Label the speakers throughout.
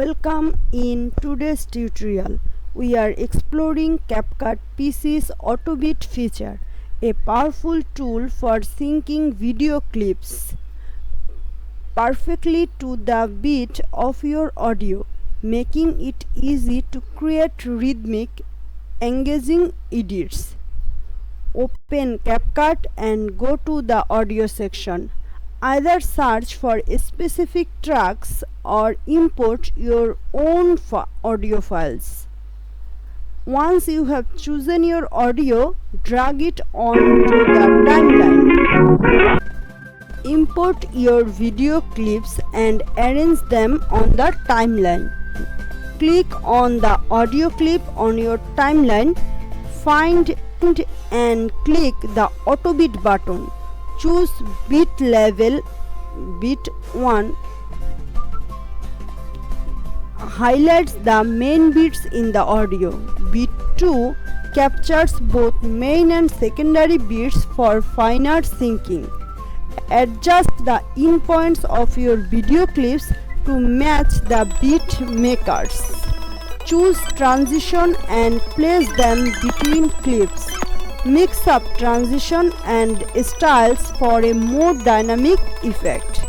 Speaker 1: Welcome. In today's tutorial, we are exploring CapCut PC's AutoBeat feature, a powerful tool for syncing video clips perfectly to the beat of your audio, making it easy to create rhythmic, engaging edits. Open CapCut and go to the audio section. Either search for specific tracks or import your own audio files. Once you have chosen your audio, drag it onto the timeline. Import your video clips and arrange them on the timeline. Click on the audio clip on your timeline, find and click the Auto Beat button. Choose beat level. Beat 1 highlights the main beats in the audio. Beat 2 captures both main and secondary beats for finer syncing. Adjust the in points of your video clips to match the beat makers. Choose transition and place them between clips. Mix up transition and styles for a more dynamic effect.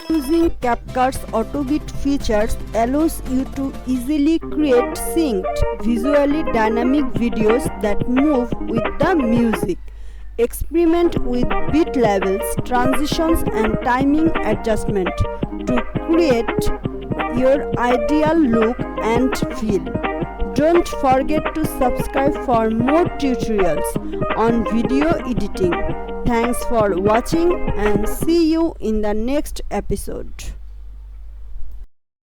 Speaker 1: Using CapCut's AutoBeat features allows you to easily create synced, visually dynamic videos that move with the music. Experiment with beat levels, transitions and timing adjustment to create your ideal look and feel. Don't forget to subscribe for more tutorials on video editing. Thanks for watching and see you in the next episode.